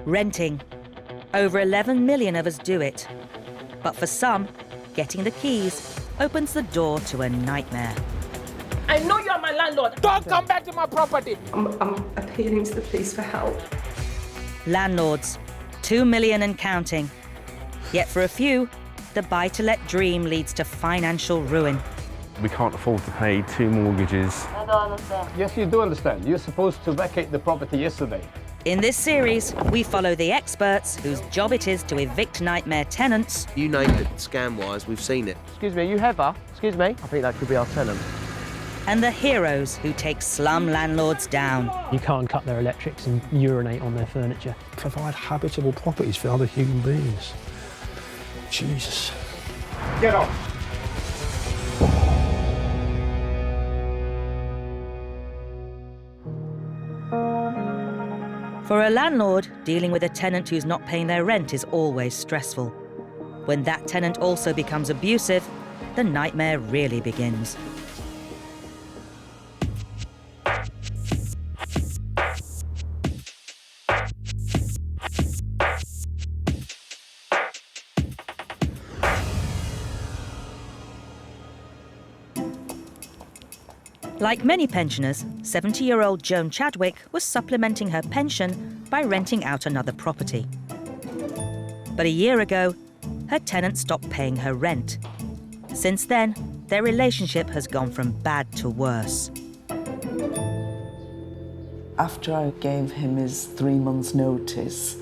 Renting. Over 11 million of us do it. But for some, getting the keys opens the door to a nightmare. I know you're my landlord. Don't come back to my property. I'm appealing to the police for help. Landlords, 2 million and counting. Yet for a few, the buy-to-let dream leads to financial ruin. We can't afford to pay 2 mortgages. I don't understand. Yes, you do understand. You're supposed to vacate the property yesterday. In this series, we follow the experts whose job it is to evict nightmare tenants. You named it, scam-wise, we've seen it. Excuse me, are you Heather? Excuse me? I think that could be our tenant. And the heroes who take slum landlords down. You can't cut their electrics and urinate on their furniture. Provide habitable properties for other human beings. Jesus. Get off. For a landlord, dealing with a tenant who's not paying their rent is always stressful. When that tenant also becomes abusive, the nightmare really begins. Like many pensioners, 70-year-old Joan Chadwick was supplementing her pension by renting out another property. But a year ago, her tenant stopped paying her rent. Since then, their relationship has gone from bad to worse. After I gave him his 3 months' notice,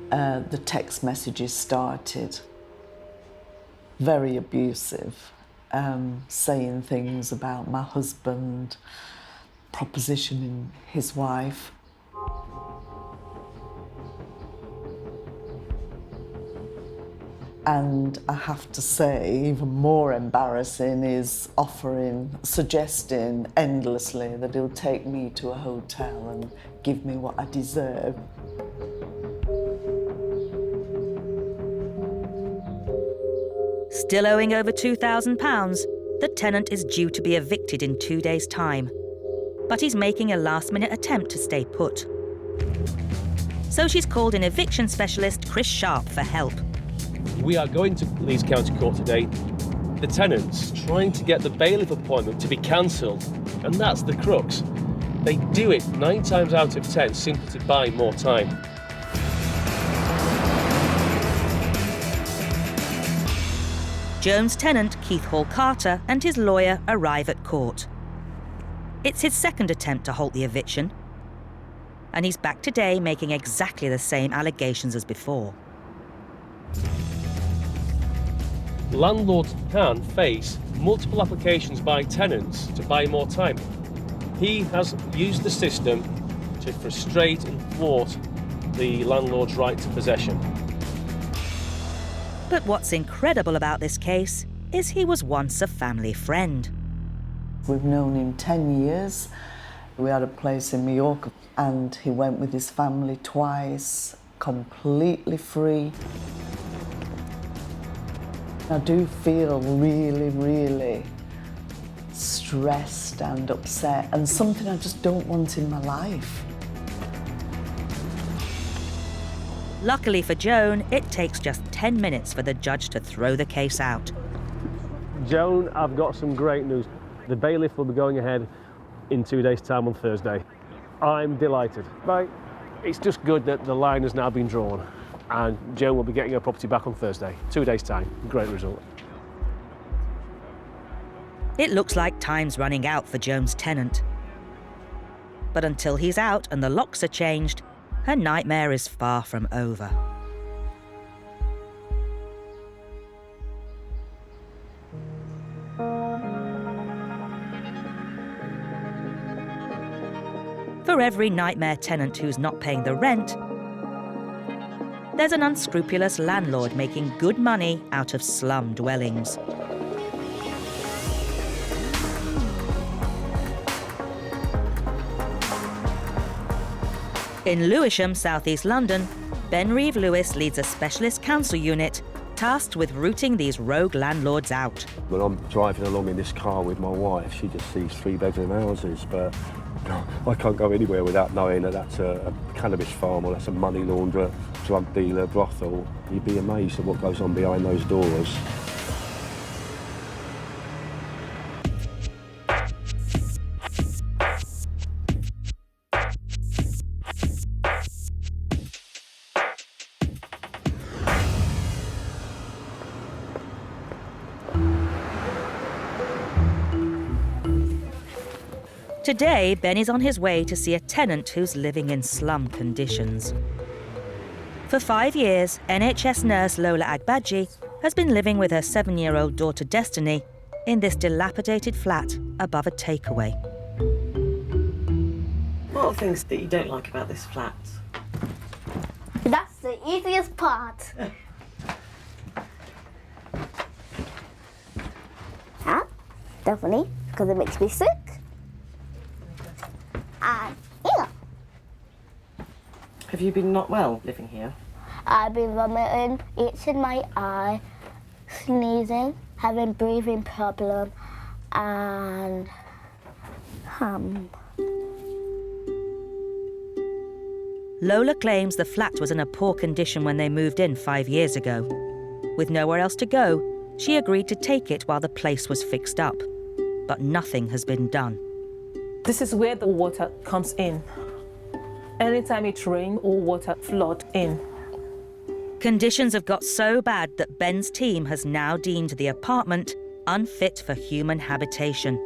the text messages started. Very abusive. Saying things about my husband, propositioning his wife. And I have to say, even more embarrassing is suggesting endlessly that he'll take me to a hotel and give me what I deserve. Still owing over £2,000, the tenant is due to be evicted in 2 days' time. But he's making a last-minute attempt to stay put. So she's called in eviction specialist Chris Sharp for help. We are going to Leeds County Court today. The tenant's trying to get the bailiff appointment to be cancelled, and that's the crux. They do it 9 times out of 10 simply to buy more time. Joan's tenant, Keith Hall Carter, and his lawyer arrive at court. It's his second attempt to halt the eviction, and he's back today making exactly the same allegations as before. Landlords can face multiple applications by tenants to buy more time. He has used the system to frustrate and thwart the landlord's right to possession. But what's incredible about this case is he was once a family friend. We've known him 10 years. We had a place in Mallorca and he went with his family twice, completely free. I do feel really, really stressed and upset, and something I just don't want in my life. Luckily for Joan, it takes just 10 minutes for the judge to throw the case out. Joan, I've got some great news. The bailiff will be going ahead in 2 days' time on Thursday. I'm delighted. But it's just good that the line has now been drawn, and Joan will be getting her property back on Thursday. 2 days' time. Great result. It looks like time's running out for Joan's tenant. But until he's out and the locks are changed, her nightmare is far from over. For every nightmare tenant who's not paying the rent, there's an unscrupulous landlord making good money out of slum dwellings. In Lewisham, southeast London, Ben Reeve Lewis leads a specialist council unit tasked with rooting these rogue landlords out. When I'm driving along in this car with my wife, she just sees 3-bedroom houses, but I can't go anywhere without knowing that that's a cannabis farm or that's a money launderer, drug dealer, brothel. You'd be amazed at what goes on behind those doors. Today, Ben is on his way to see a tenant who's living in slum conditions. For 5 years, NHS nurse Lola Agbaji has been living with her 7-year-old daughter Destiny in this dilapidated flat above a takeaway. What are things that you don't like about this flat? That's the easiest part. Huh? Definitely, because it makes me sick. And yeah. Have you been not well living here? I've been vomiting, itching my eye, sneezing, having breathing problem, and Lola claims the flat was in a poor condition when they moved in 5 years ago. With nowhere else to go, she agreed to take it while the place was fixed up. But nothing has been done. This is where the water comes in. Anytime it rains, all water floods in. Conditions have got so bad that Ben's team has now deemed the apartment unfit for human habitation.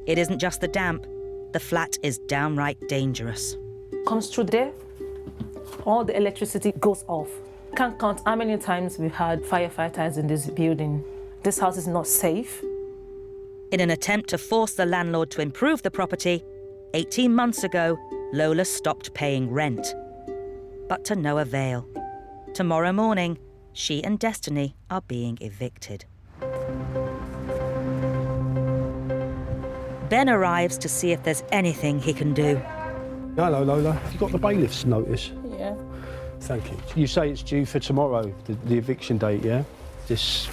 It isn't just the damp, the flat is downright dangerous. Comes through there, all the electricity goes off. Can't count how many times we've had firefighters in this building. This house is not safe. In an attempt to force the landlord to improve the property, 18 months ago, Lola stopped paying rent. But to no avail. Tomorrow morning, she and Destiny are being evicted. Ben arrives to see if there's anything he can do. Hello, Lola. Have you got the bailiff's notice? Yeah. Thank you. You say it's due for tomorrow, the eviction date, yeah? This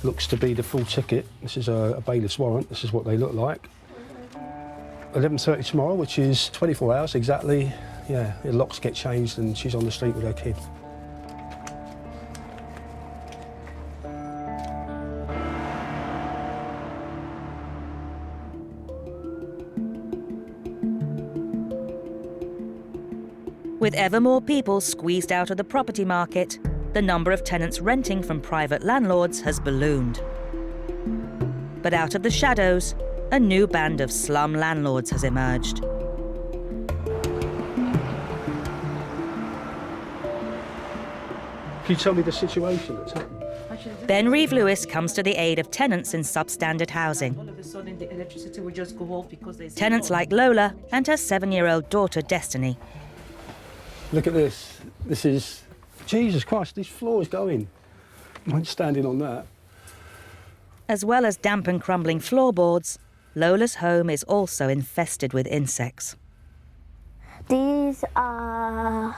looks to be the full ticket. This is a bailiff's warrant. This is what they look like. 11:30 tomorrow, which is 24 hours exactly. Yeah, the locks get changed and she's on the street with her kid. With ever more people squeezed out of the property market, the number of tenants renting from private landlords has ballooned. But out of the shadows, a new band of slum landlords has emerged. Can you tell me the situation that's happened? Ben Reeve-Lewis comes to the aid of tenants in substandard housing. All of a sudden, the electricity will just go off because there's... Tenants like Lola and her 7-year-old daughter, Destiny. Look at this. This is... Jesus Christ, this floor is going. I'm standing on that. As well as damp and crumbling floorboards, Lola's home is also infested with insects. these are,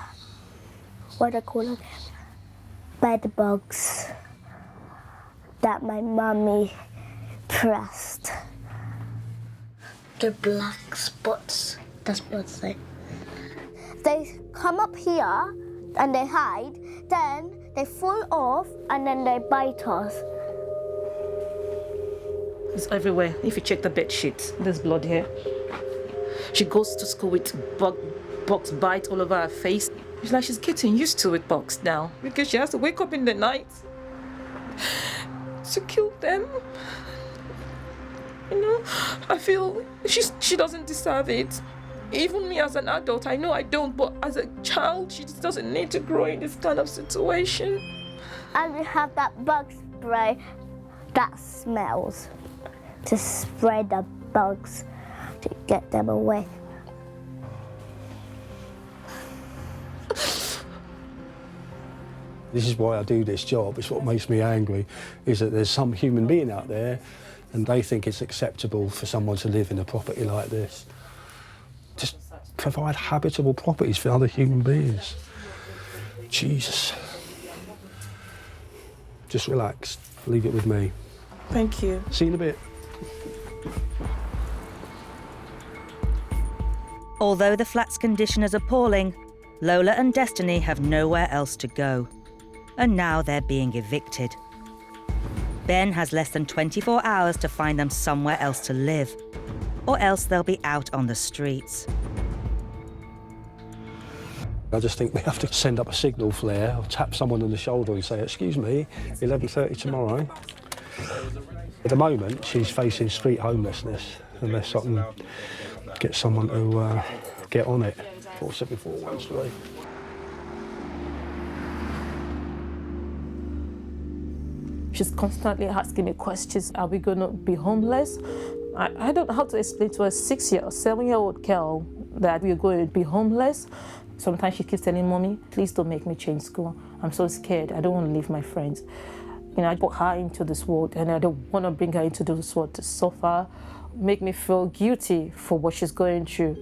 what do I call them? Bed bugs that my mummy pressed. They're black spots, that's what they say. They come up here and they hide, then they fall off and then they bite us. It's everywhere. If you check the bed sheets, there's blood here. She goes to school with bugs bite all over her face. It's like she's getting used to it, bugs now, because she has to wake up in the night to kill them. You know, I feel she doesn't deserve it. Even me as an adult, I know I don't, but as a child, she just doesn't need to grow in this kind of situation. And we have that bug spray that smells to spray the bugs to get them away. This is why I do this job. It's what makes me angry, is that there's some human being out there and they think it's acceptable for someone to live in a property like this. Just provide habitable properties for other human beings. Jesus. Just relax. Leave it with me. Thank you. See you in a bit. Although the flat's condition is appalling, Lola and Destiny have nowhere else to go. And now they're being evicted. Ben has less than 24 hours to find them somewhere else to live, or else they'll be out on the streets. I just think we have to send up a signal flare or tap someone on the shoulder and say, excuse me, 11:30 tomorrow. At the moment, she's facing street homelessness, unless I can get someone to get on it. 47413. She's constantly asking me questions. Are we going to be homeless? I don't know how to explain to a 6-year or 7-year-old girl that we're going to be homeless. Sometimes she keeps telling Mommy, please don't make me change school. I'm so scared. I don't want to leave my friends. You know, I put her into this world and I don't want to bring her into this world to suffer, make me feel guilty for what she's going through.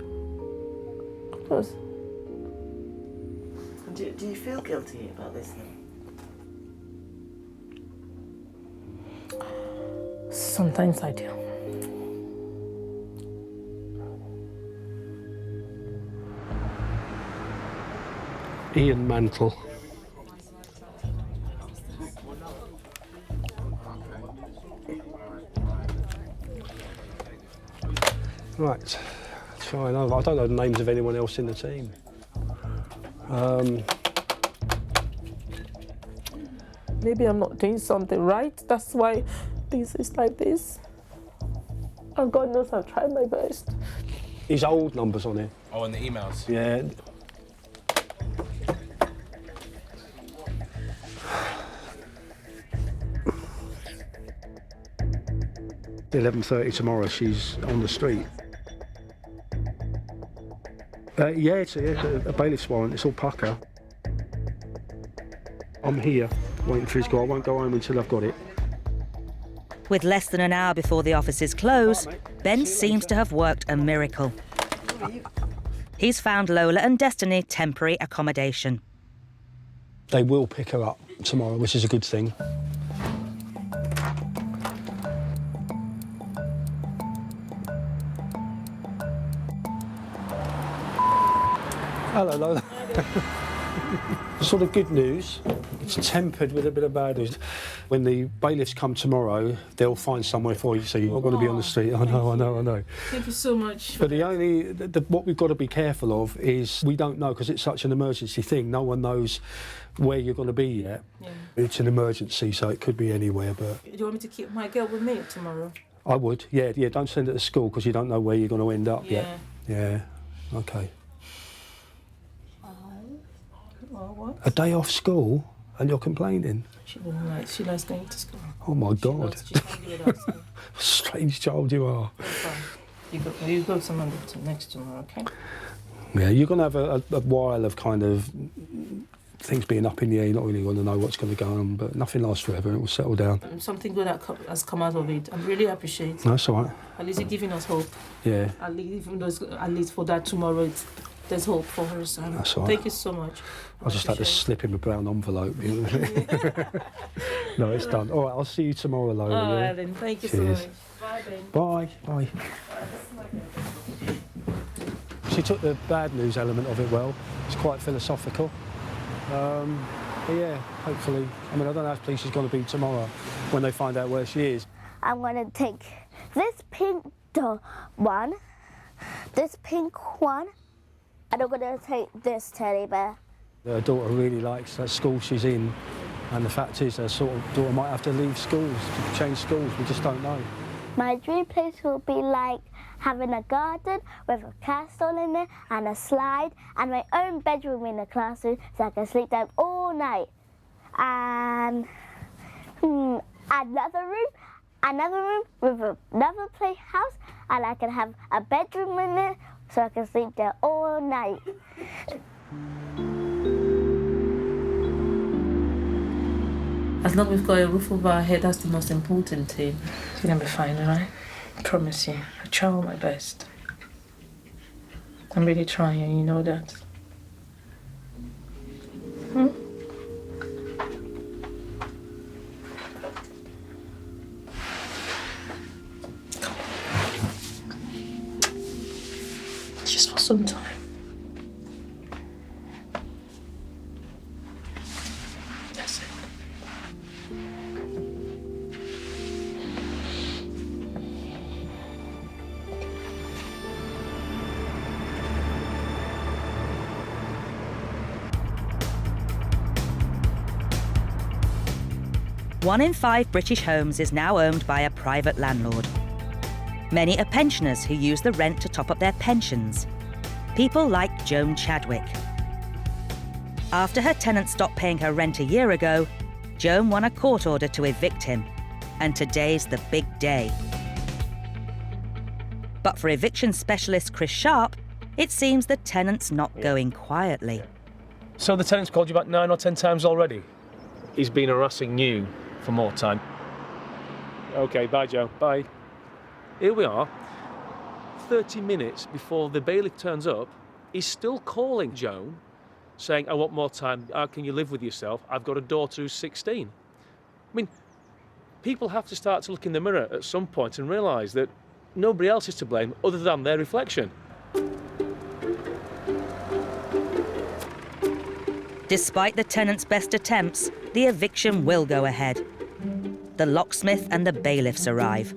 Do you feel guilty about this then? Sometimes I do. Ian Mantle. Right, trying over. I don't know the names of anyone else in the team. Maybe I'm not doing something right. That's why this is like this. And God knows I've tried my best. His old numbers on it. Oh, and the emails? Yeah. At 11:30 tomorrow, she's on the street. Yeah, it's a bailiff's warrant. It's all pucker. I'm here, waiting for his call. I won't go home until I've got it. With less than an hour before the offices close, Ben seems to have worked a miracle. He's found Lola and Destiny temporary accommodation. They will pick her up tomorrow, which is a good thing. Hello, Lola. Sort of good news. It's tempered with a bit of bad news. When the bailiffs come tomorrow, they'll find somewhere for you, so you're not going to be on the street. I know. Thank you so much. But what we've got to be careful of is we don't know, because it's such an emergency thing. No one knows where you're going to be yet. Yeah. It's an emergency, so it could be anywhere. But do you want me to keep my girl with me tomorrow? I would. Yeah. Don't send her to school because you don't know where you're going to end up yet. Yeah. Okay. What? A day off school and you're complaining? She wouldn't like. She likes going to school. Oh my God. She can't do without school. Strange child you are. You go to Monday next tomorrow, okay? Yeah, you're going to have a while of kind of things being up in the air. You're not really going to know what's going to go on, but nothing lasts forever. It will settle down. Something good has come out of it. I really appreciate it. No, that's all right. At least you're giving us hope. Yeah. At least for that tomorrow, there's hope for her. So that's all right. Thank you so much. I just had to slip him a brown envelope. No, it's done. All right, I'll see you tomorrow, Lola. All right, then. Thank you so much. Bye, then. Bye. She took the bad news element of it well. It's quite philosophical. But yeah, hopefully. I mean, I don't know how pleased she's going to be tomorrow when they find out where she is. I'm going to take this pink one, this pink one, and I'm going to take this teddy bear. Her daughter really likes that school she's in, and the fact is her sort of daughter might have to leave schools, to change schools. We just don't know. My dream place will be like having a garden with a castle in it and a slide and my own bedroom in the classroom so I can sleep there all night. And another room with another playhouse, and I can have a bedroom in it so I can sleep there all night. As long as we've got a roof over our head, that's the most important thing. It's gonna be fine, alright? I promise you. I try all my best. I'm really trying, you know that. Just for some time. That's it. One in 5 British homes is now owned by a private landlord. Many are pensioners who use the rent to top up their pensions. People like Joan Chadwick. After her tenant stopped paying her rent a year ago, Joan won a court order to evict him. And today's the big day. But for eviction specialist Chris Sharp, it seems the tenant's not going quietly. So the tenant's called you about 9 or 10 times already? He's been harassing you for more time. OK, bye, Joe. Bye. Here we are, 30 minutes before the bailiff turns up, he's still calling Joan, saying, I want more time, how can you live with yourself? I've got a daughter who's 16. I mean, people have to start to look in the mirror at some point and realise that nobody else is to blame other than their reflection. Despite the tenant's best attempts, the eviction will go ahead. The locksmith and the bailiffs arrive.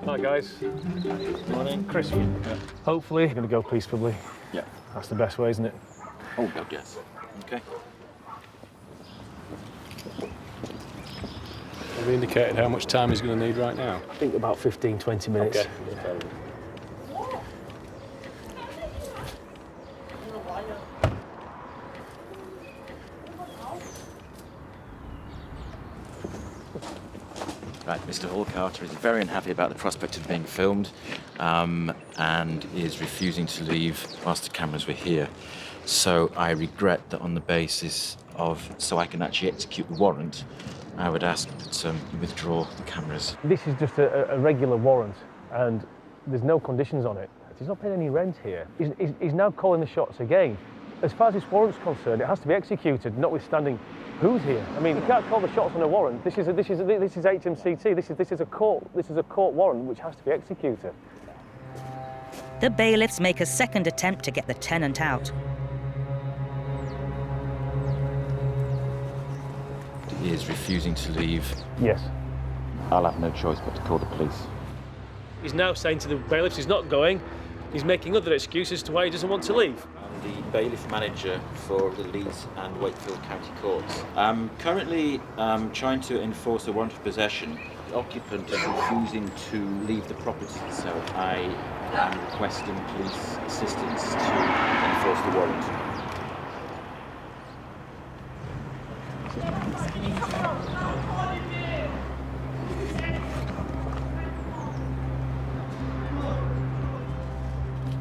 Hi guys. Morning. Chris. Yeah. Hopefully you're going to go peacefully. Yeah. That's the best way, isn't it? Oh God, yes. Okay. Have you indicated how much time he's going to need right now? I think about 15, 20 minutes. Okay. Right, Mr. Hall Carter is very unhappy about the prospect of being filmed and is refusing to leave whilst the cameras were here. So I regret that on the basis of, so I can actually execute the warrant, I would ask that you withdraw the cameras. This is just a regular warrant and there's no conditions on it. He's not paying any rent here. He's now calling the shots again. As far as this warrant's concerned, it has to be executed, notwithstanding who's here. I mean, you can't call the shots on a warrant. This is HMCT. This is a court warrant which has to be executed. The bailiffs make a second attempt to get the tenant out. He is refusing to leave. Yes. I'll have no choice but to call the police. He's now saying to the bailiffs he's not going. He's making other excuses to why he doesn't want to leave. I'm the bailiff manager for the Leeds and Wakefield County Courts. I'm currently trying to enforce a warrant of possession. The occupant is refusing to leave the property, so I am requesting police assistance to enforce the warrant.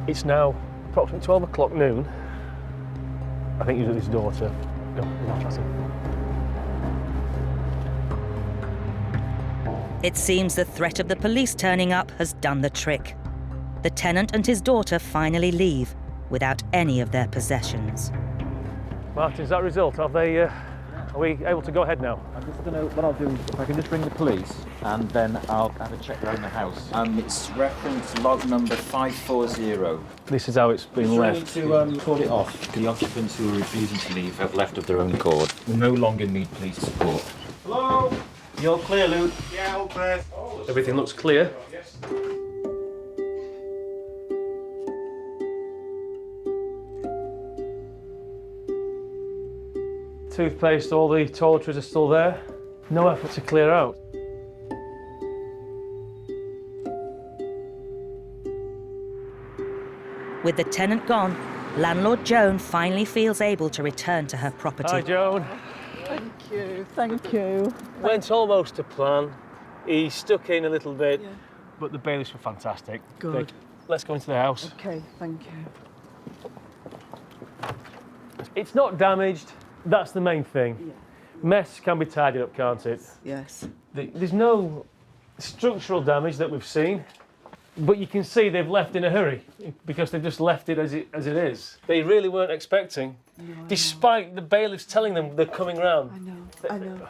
It's now approximately 12 o'clock noon. I think he's with his daughter. Go, that's it. It seems the threat of the police turning up has done the trick. The tenant and his daughter finally leave without any of their possessions. Martin, is that result? Are we able to go ahead now? I'm just going to, what I'll do, if I can just bring the police, and then I'll have a check around the house. It's reference log number 540. This is how it's been left. To call it off. The occupants who are refusing to leave have left of their own accord. We no longer need police support. Hello? You all clear, Luke? Yeah, all clear. Everything looks clear. Toothpaste, all the toiletries are still there. No effort to clear out. With the tenant gone, landlord Joan finally feels able to return to her property. Hi, Joan. Thank you, thank you. Went almost to plan. He stuck in a little bit, but the bailiffs were fantastic. Good. Let's go into the house. Okay, thank you. It's not damaged. That's the main thing. Yeah. Mess can be tidied up, can't it? Yes. There's no structural damage that we've seen, but you can see they've left in a hurry because they've just left it as it is. They really weren't expecting, despite the bailiffs telling them they're coming round. I know.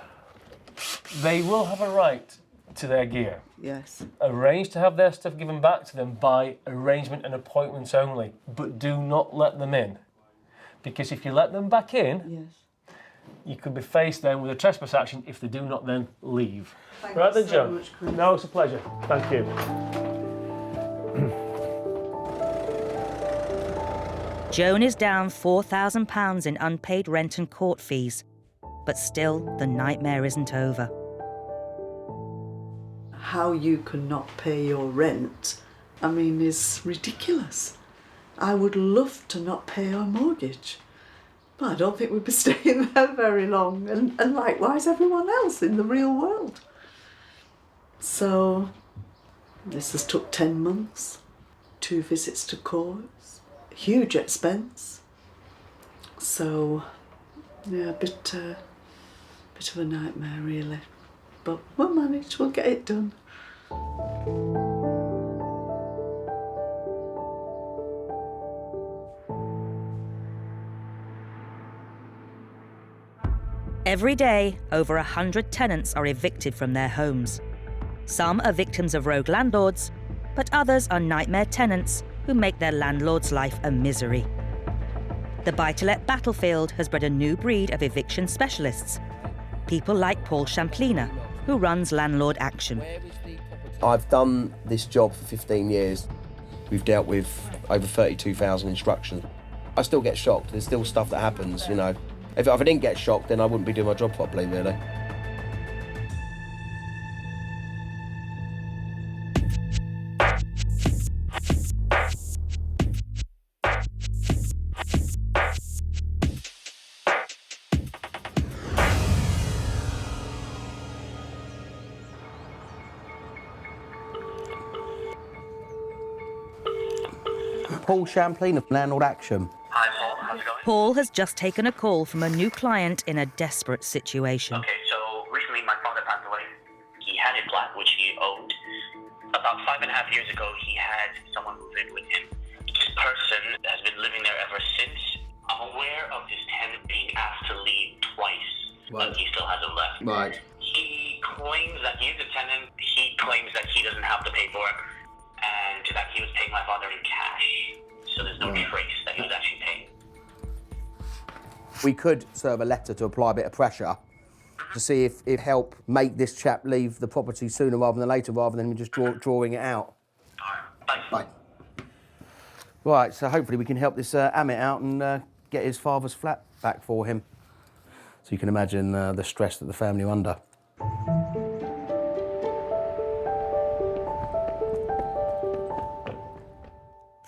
They will have a right to their gear. Yes. Arrange to have their stuff given back to them by arrangement and appointments only, but do not let them in. Because if you let them back in, yes, you could be faced then with a trespass action if they do not then leave. Thank Right you then, so Joan. much, Chris. No, it's a pleasure. Thank you. Joan is down £4,000 in unpaid rent and court fees, but still the nightmare isn't over. How you can not pay your rent, I mean, is ridiculous. I would love to not pay our mortgage, but I don't think we'd be staying there very long, and likewise everyone else in the real world. So this has took 10 months, 2 visits to courts, huge expense. So yeah, a bit of a nightmare really, but we'll manage, we'll get it done. Every day, over 100 tenants are evicted from their homes. Some are victims of rogue landlords, but others are nightmare tenants who make their landlord's life a misery. The buy-to-let battlefield has bred a new breed of eviction specialists. People like Paul Champlina, who runs Landlord Action. I've done this job for 15 years. We've dealt with over 32,000 instructions. I still get shocked. There's still stuff that happens, you know. If I didn't get shocked, then I wouldn't be doing my job properly, really. Paul Champlina, Landlord Action. Hi, Paul. How's it going? Paul has just taken a call from a new client in a desperate situation. Okay, so recently my father passed away. He had a flat which he owned. About 5.5 years ago, he had someone move in with him. This person has been living there ever since. I'm aware of this tenant being asked to leave twice, but he still hasn't left. Right. He claims that he's a tenant. He claims that he doesn't have the paperwork and that he was paying my father in cash. So there's no trace that he was actually paying. We could serve a letter to apply a bit of pressure to see if it help make this chap leave the property sooner rather than later, rather than just drawing it out. Bye. Right, so hopefully we can help this Amit out and get his father's flat back for him. So you can imagine the stress that the family are under.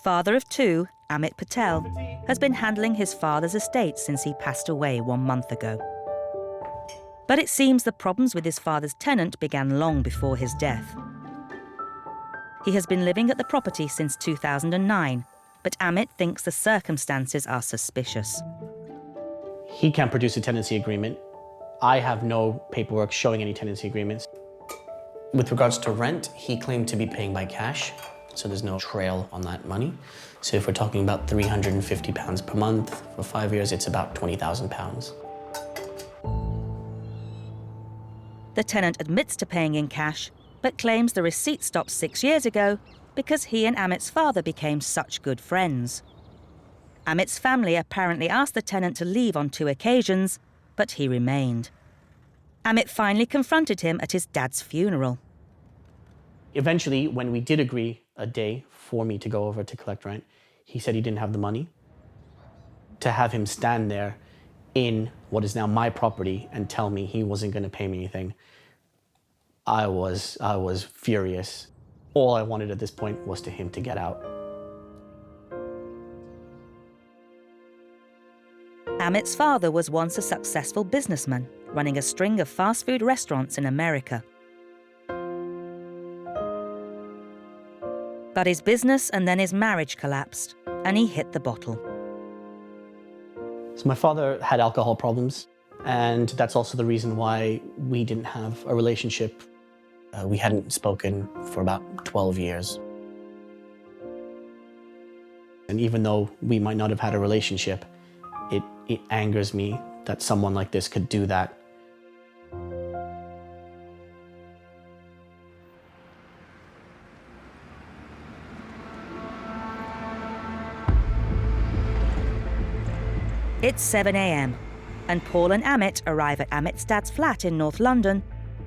Father of 2, Amit Patel, has been handling his father's estate since he passed away 1 month ago. But it seems the problems with his father's tenant began long before his death. He has been living at the property since 2009, but Amit thinks the circumstances are suspicious. He can't produce a tenancy agreement. I have no paperwork showing any tenancy agreements. With regards to rent, he claimed to be paying by cash, so there's no trail on that money. So if we're talking about £350 per month for 5 years, it's about £20,000. The tenant admits to paying in cash, but claims the receipt stopped 6 years ago because he and Amit's father became such good friends. Amit's family apparently asked the tenant to leave on 2 occasions, but he remained. Amit finally confronted him at his dad's funeral. Eventually, when we did agree a day for me to go over to collect rent, he said he didn't have the money. To have him stand there in what is now my property and tell me he wasn't going to pay me anything, I was furious. All I wanted at this point was to him to get out. Amit's father was once a successful businessman, running a string of fast food restaurants in America. But his business and then his marriage collapsed, and he hit the bottle. So my father had alcohol problems, and that's also the reason why we didn't have a relationship. We hadn't spoken for about 12 years. And even though we might not have had a relationship, it angers me that someone like this could do that. It's 7 a.m. and Paul and Amit arrive at Amit's dad's flat in North London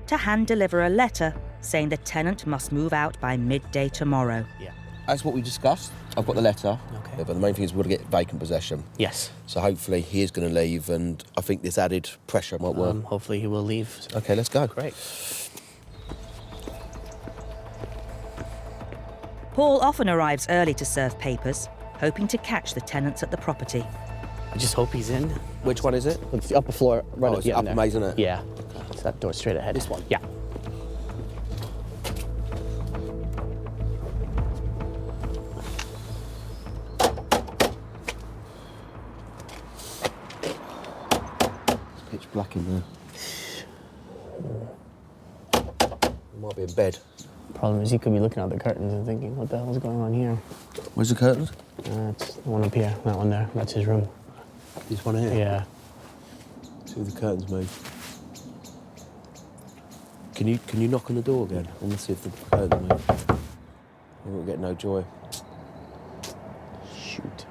to hand deliver a letter saying the tenant must move out by midday tomorrow. Yeah. That's what we discussed. I've got the letter. Okay. Yeah, but the main thing is we've got to get vacant possession. Yes. So hopefully he is going to leave, and I think this added pressure might work. Hopefully he will leave. Okay, let's go. Great. Paul often arrives early to serve papers, hoping to catch the tenants at the property. I just hope he's in. Which one is it? It's the upper floor, right it's the upper maze, isn't it? Yeah. It's that door straight ahead. This one? Yeah. It's pitch black in there. He might be in bed. Problem is, he could be looking at the curtains and thinking, what the hell's going on here? Where's the curtains? It's the one up here, that one there. That's his room. This one here? Yeah. See if the curtains move. Can you knock on the door again? I want to see if the curtains move. I won't get no joy. Shoot.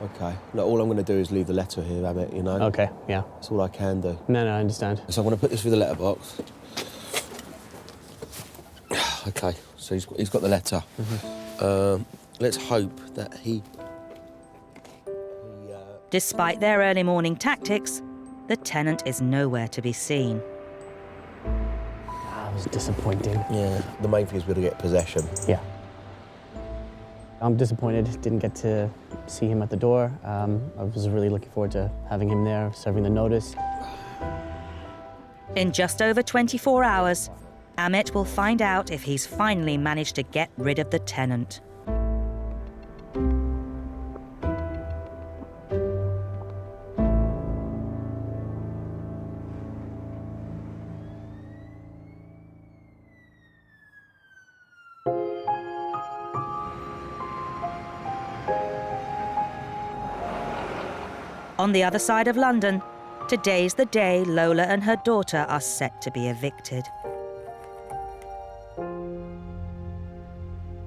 Okay. Look, all I'm going to do is leave the letter here, Amit, you know? Okay, yeah. That's all I can do. No, I understand. So I'm going to put this through the letterbox. Okay, so he's got the letter. Mm-hmm. Let's hope that he... Despite their early morning tactics, the tenant is nowhere to be seen. That was disappointing. Yeah, the main thing is we've got to get possession. Yeah. I'm disappointed, didn't get to see him at the door. I was really looking forward to having him there, serving the notice. In just over 24 hours, Amit will find out if he's finally managed to get rid of the tenant. On the other side of London, today's the day Lola and her daughter are set to be evicted.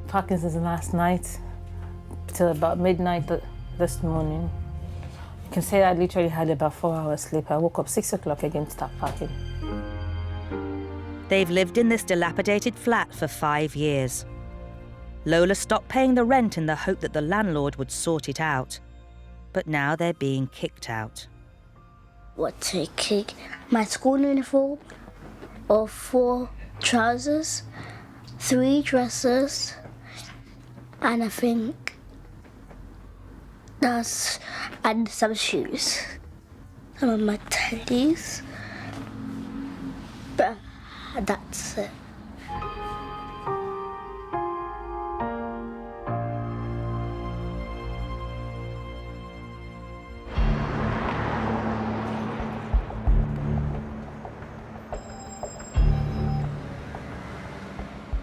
Parkinson's last night till about midnight this morning. You can say I literally had about 4 hours sleep. I woke up 6 o'clock again to start packing. They've lived in this dilapidated flat for 5 years. Lola stopped paying the rent in the hope that the landlord would sort it out. But now they're being kicked out. What, to kick my school uniform? Or 4 trousers, 3 dresses, and I think and some shoes. Some of my teddies. But that's it.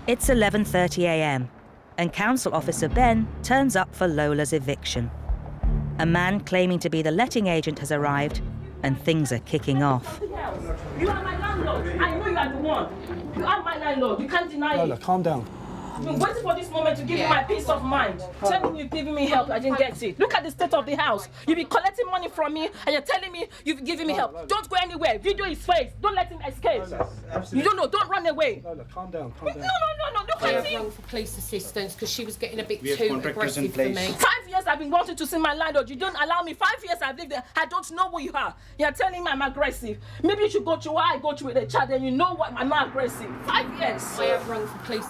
It's 11:30 a.m. and Council Officer Ben turns up for Lola's eviction. A man claiming to be the letting agent has arrived and things are kicking off. You are my landlord. I know you are the one. You are my landlord. You can't deny it. Lola, calm down. I've been waiting for this moment to give you my peace of mind. Telling you, giving me help, I didn't get it. Look at the state of the house. You've been collecting money from me and you're telling me you've given me help. Don't go anywhere. Video his face. Don't let him escape. You don't know. Don't run away. Lola, calm down, calm down. No. Look at him. Rung for police assistance because she was getting a bit too aggressive for me. 5 years I've been wanting to see my landlord. You don't allow me. 5 years I've lived there. I don't know who you are. You're telling me I'm aggressive. Maybe you should go to where I go to with a child and you know what, I'm not aggressive. 5 years. I have rung for police.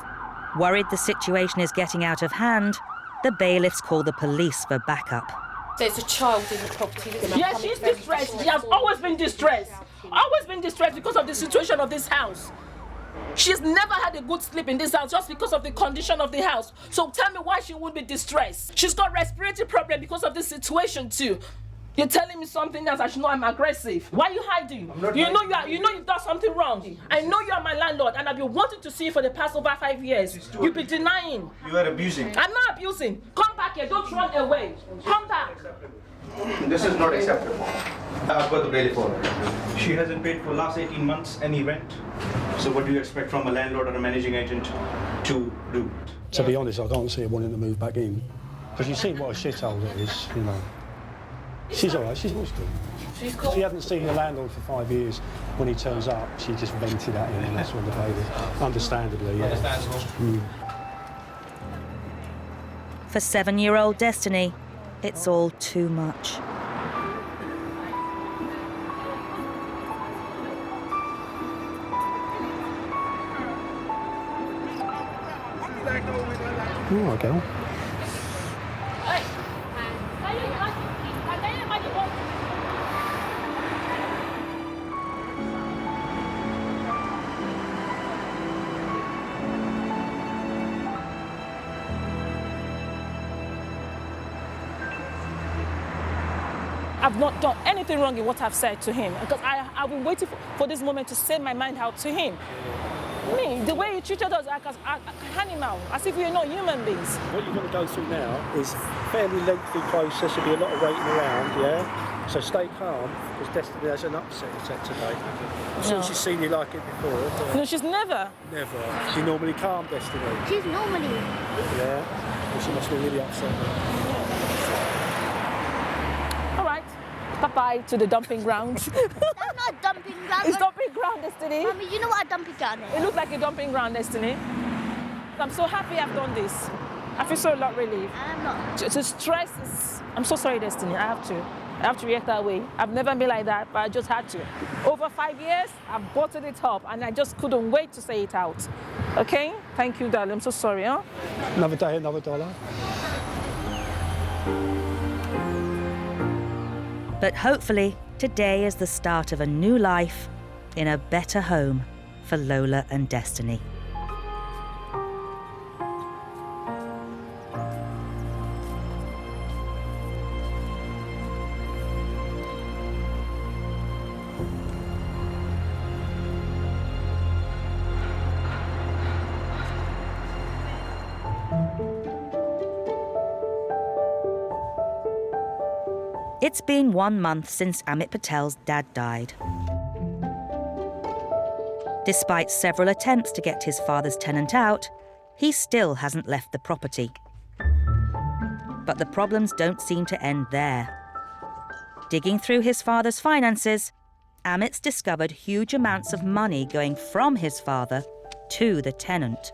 Worried the situation is getting out of hand, the bailiffs call the police for backup. There's a child in the property that's Yeah, she's distressed. She has always been distressed. Always been distressed because of the situation of this house. She's never had a good sleep in this house just because of the condition of the house. So tell me why she would be distressed. She's got respiratory problem because of this situation too. You're telling me something else. I should know I'm aggressive. Why are you hiding? You know you've done something wrong. I know you are my landlord and I've been wanting to see you for the past over 5 years. You've been denying. You are abusing. I'm not abusing. Come back here. Don't run away. Come back. This is not acceptable. I've got the bailiff order. She hasn't paid for last 18 months any rent. So what do you expect from a landlord or a managing agent to do? To be honest, I can't see her wanting to move back in. Because you see what a shithole it is, you know. She's all right, she's good. She's cool. She hadn't seen the landlord for 5 years. When he turns up, she just vented at him, and that's when the baby, understandably, yeah. Understandable. For 7-year-old Destiny, it's all too much. Oh, girl. I've not done anything wrong in what I've said to him because I've been waiting for this moment to say my mind out to him. Me, the way he treated us like an animal, as if we are not human beings. What you're going to go through now is a fairly lengthy process. There'll be a lot of waiting around, yeah? So stay calm, because Destiny has an upset attack today. I'm sure she's seen you like it before. No, she's never. Never. She's normally calm, Destiny. She's normally. Yeah? Well, she must be really upset now. All right. Bye-bye to the dumping ground. That's not a dumping ground. It's dumping ground, Destiny. Mommy, you know what a dumping ground is? It looks like a dumping ground, Destiny. I'm so happy I've done this. I feel so a lot relieved. I'm not. The stress is... I'm so sorry, Destiny. I have to react that way. I've never been like that, but I just had to. Over 5 years, I've bottled it up, and I just couldn't wait to say it out. Okay? Thank you, darling. I'm so sorry, huh? Another day, another dollar. But hopefully, today is the start of a new life in a better home for Lola and Destiny. It's been 1 month since Amit Patel's dad died. Despite several attempts to get his father's tenant out, he still hasn't left the property. But the problems don't seem to end there. Digging through his father's finances, Amit's discovered huge amounts of money going from his father to the tenant.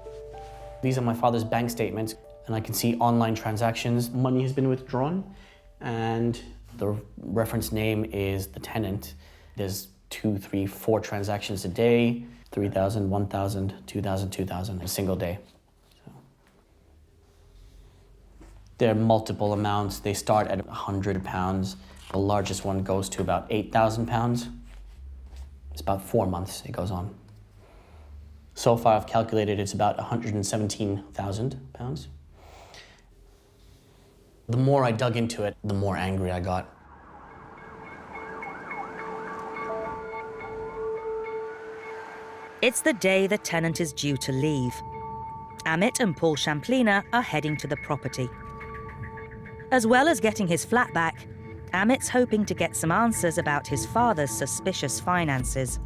These are my father's bank statements, and I can see online transactions. Money has been withdrawn, and the reference name is the tenant. There's 2, 3, 4 transactions a day, 3,000, 1,000, 2,000, 2,000 a single day. So there are multiple amounts. They start at £100. The largest one goes to about £8,000. It's about 4 months it goes on. So far I've calculated it's about £117,000. The more I dug into it, the more angry I got. It's the day the tenant is due to leave. Amit and Paul Champlina are heading to the property. As well as getting his flat back, Amit's hoping to get some answers about his father's suspicious finances.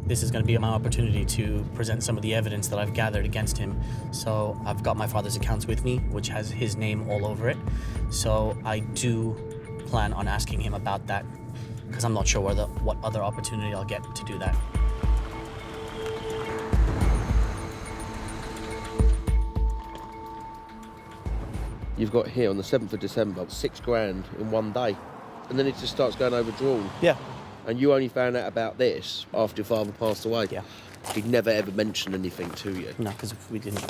This is going to be my opportunity to present some of the evidence that I've gathered against him. So I've got my father's accounts with me, which has his name all over it. So I do plan on asking him about that, because I'm not sure what other opportunity I'll get to do that. You've got here on the 7th of December, £6,000 in 1 day. And then it just starts going overdrawn. Yeah. And you only found out about this after your father passed away? Yeah. He'd never ever mentioned anything to you? No, because we didn't.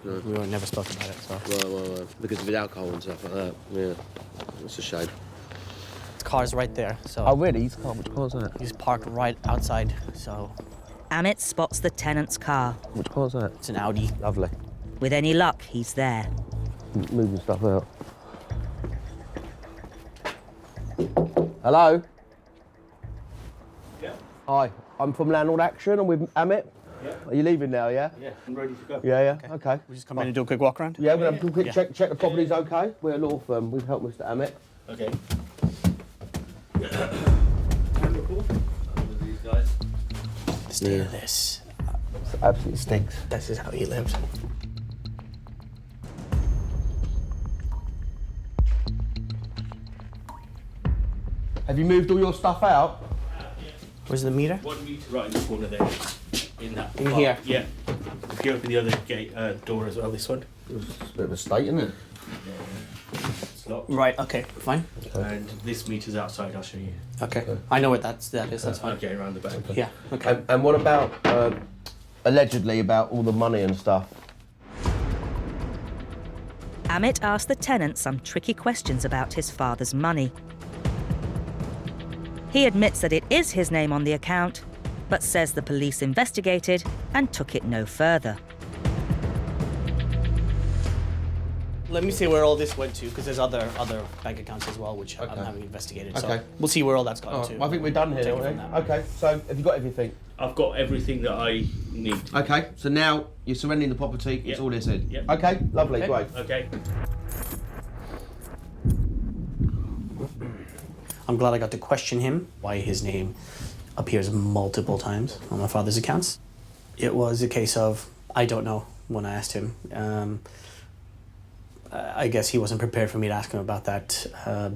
No. We were never spoke about it, so. Right. Because of his alcohol and stuff like that. Yeah. That's a shame. His car's right there, so. Oh, really? His car? Which car's that? He's parked right outside, so. Amit spots the tenant's car. Which car's that? It's an Audi. Lovely. With any luck, he's there. Moving stuff out. Hello? Yeah. Hi, I'm from Landlord Action. I'm with Amit. Yeah. Are you leaving now, yeah? Yeah, I'm ready to go. Yeah, okay. We just come in and do a quick walk around? Yeah, we're going to have a quick check the property's okay. We're a law firm. We've helped Mr. Amit. Okay. The state of this. It absolutely stinks. This is how he lived. Have you moved all your stuff out? Where's the meter? 1 meter right in the corner there. In that. In here? Yeah. If you open the other gate door as well, this one. It's a bit of a state, isn't it? It's locked. Right, okay, fine. And this meter's outside, I'll show you. Okay. I know what that is, that's fine. Okay, around the back. Yeah, okay. And what about, allegedly, about all the money and stuff? Amit asked the tenant some tricky questions about his father's money. He admits that it is his name on the account, but says the police investigated and took it no further. Let me see where all this went to, because there's other bank accounts as well, which I'm having investigated. So we'll see where all that's gone to. I think we're done here, aren't we? Okay, so have you got everything? I've got everything that I need. Okay, so now you're surrendering the property, it's all this in? Yep. Okay, lovely, great. Okay. I'm glad I got to question him, why his name appears multiple times on my father's accounts. It was a case of, I don't know, when I asked him. I guess he wasn't prepared for me to ask him about that,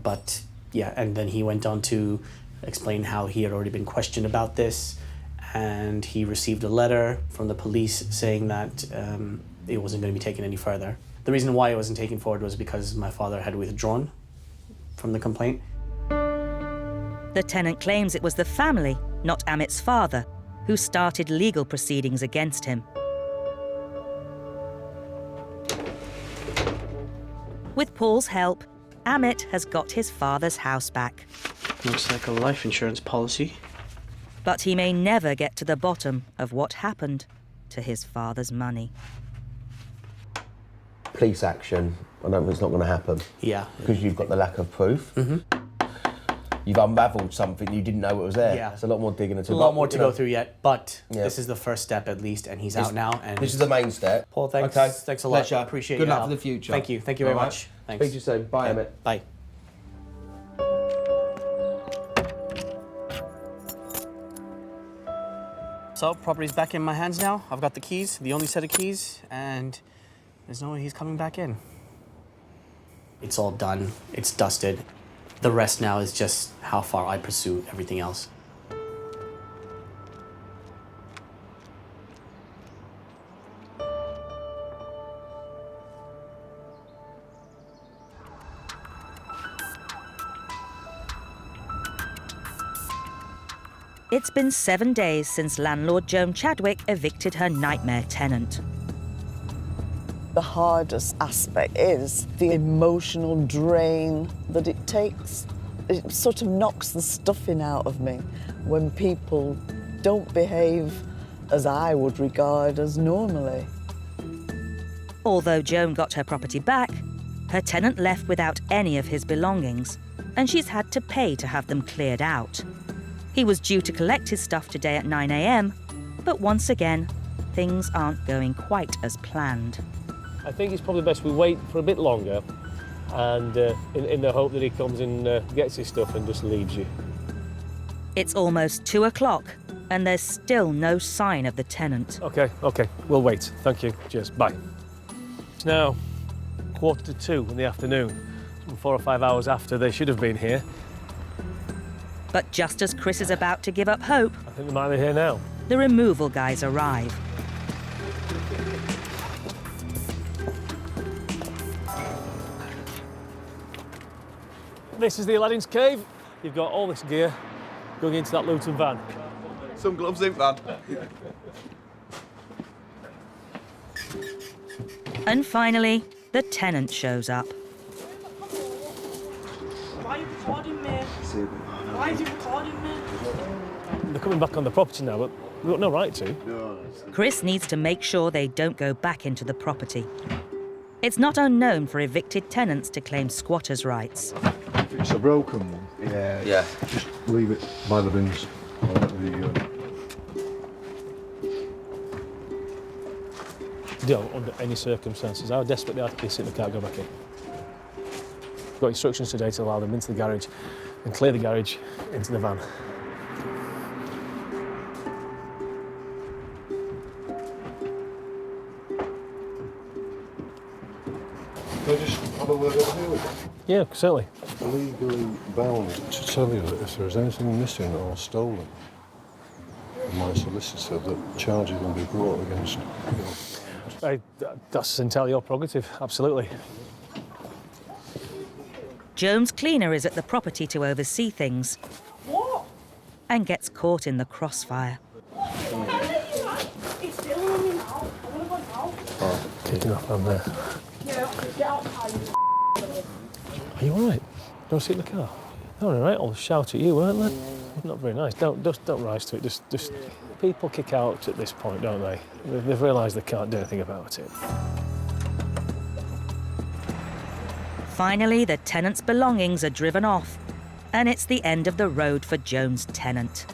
but yeah, and then he went on to explain how he had already been questioned about this, and he received a letter from the police saying that it wasn't going to be taken any further. The reason why it wasn't taken forward was because my father had withdrawn from the complaint. The tenant claims it was the family, not Amit's father, who started legal proceedings against him. With Paul's help, Amit has got his father's house back. Looks like a life insurance policy. But he may never get to the bottom of what happened to his father's money. Police action, I don't think it's not going to happen. Yeah. Because you've got the lack of proof. Mm-hmm. You've unravelled something you didn't know it was there. Yeah. There's a lot more digging into. A lot more to go through yet, but this is the first step at least, and he's out now. And this is the main step. Paul, thanks. Okay. Thanks a lot. Pleasure. Appreciate Good your luck help. for the future. Thank you. Thank you very All right. much. Thanks. Speak to you soon. Bye, Emmett. Bye. So, property's back in my hands now. I've got the keys, the only set of keys, and there's no way he's coming back in. It's all done. It's dusted. The rest now is just how far I pursue everything else. It's been 7 days since landlord Joan Chadwick evicted her nightmare tenant. The hardest aspect is the emotional drain that it takes. It sort of knocks the stuffing out of me when people don't behave as I would regard as normally. Although Joan got her property back, her tenant left without any of his belongings, and she's had to pay to have them cleared out. He was due to collect his stuff today at 9 a.m, but once again, things aren't going quite as planned. I think it's probably best we wait for a bit longer and in the hope that he comes and gets his stuff and just leaves you. It's almost 2 o'clock and there's still no sign of the tenant. Okay, we'll wait. Thank you. Cheers. Bye. It's now 1:45 in the afternoon, 4 or 5 hours after they should have been here. But just as Chris is about to give up hope, I think they might be here now. the removal guys arrive. This is the Aladdin's Cave. You've got all this gear going into that Luton van. Some gloves in, van. And finally, the tenant shows up. Why are you recording me? Why are you recording me? They're coming back on the property now, but we've got no right to. Chris needs to make sure they don't go back into the property. It's not unknown for evicted tenants to claim squatters' rights. If it's a broken one, yeah, just leave it by the bins. Don't, under any circumstances. How desperate they are to kiss it, they can't go back in. We've got instructions today to allow them into the garage and clear the garage into the van. Can I just have a word over here with you? Yeah, certainly. legally bound to tell you that if there is anything missing or stolen from my solicitor, that charges will be brought against you. That's entirely your prerogative, absolutely. Joan's cleaner is at the property to oversee things. What? And gets caught in the crossfire. It's still on me now. I want to go now. Oh, kicking off on there. Yeah, get outside. Are you all right? Don't sit in the car. All right, I'll shout at you, weren't they? Not very nice. Don't rise to it. Just people kick out at this point, don't they? They've realised they can't do anything about it. Finally, the tenant's belongings are driven off, and it's the end of the road for Joan's tenant.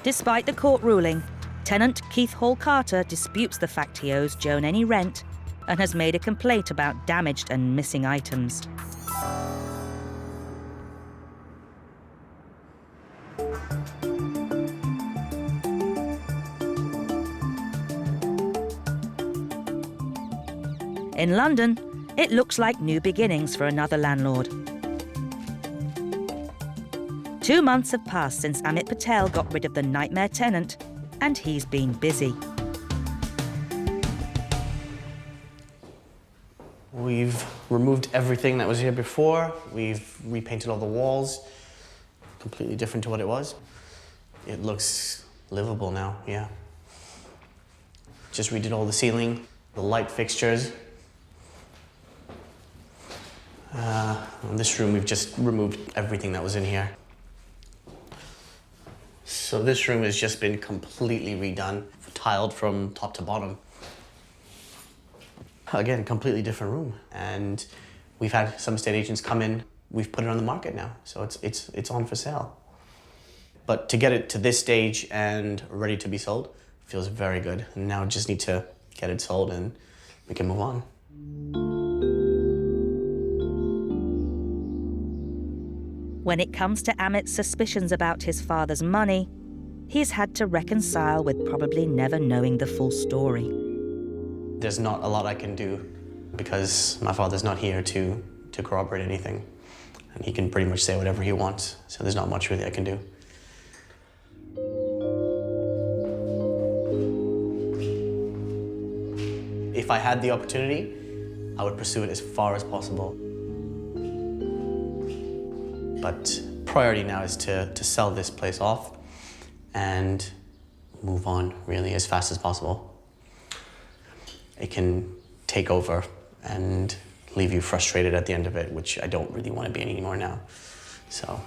Despite the court ruling, tenant Keith Hall Carter disputes the fact he owes Joan any rent and has made a complaint about damaged and missing items. In London, it looks like new beginnings for another landlord. 2 months have passed since Amit Patel got rid of the nightmare tenant, and he's been busy. We've removed everything that was here before. We've repainted all the walls, completely different to what it was. It looks livable now, yeah. Just redid all the ceiling, the light fixtures. In this room, we've just removed everything that was in here. So this room has just been completely redone, tiled from top to bottom. Again, completely different room. And we've had some estate agents come in. We've put it on the market now, so it's on for sale. But to get it to this stage and ready to be sold feels very good. And now just need to get it sold and we can move on. When it comes to Amit's suspicions about his father's money, he's had to reconcile with probably never knowing the full story. There's not a lot I can do because my father's not here to corroborate anything. And he can pretty much say whatever he wants, so there's not much really I can do. If I had the opportunity, I would pursue it as far as possible. But priority now is to sell this place off and move on really as fast as possible. It can take over and leave you frustrated at the end of it, which I don't really want to be anymore now, so.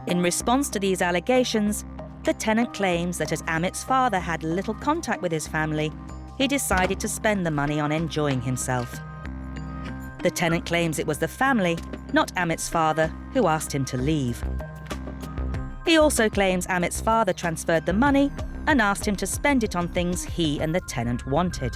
In response to these allegations, the tenant claims that as Amit's father had little contact with his family, he decided to spend the money on enjoying himself. The tenant claims it was the family, not Amit's father, who asked him to leave. He also claims Amit's father transferred the money and asked him to spend it on things he and the tenant wanted.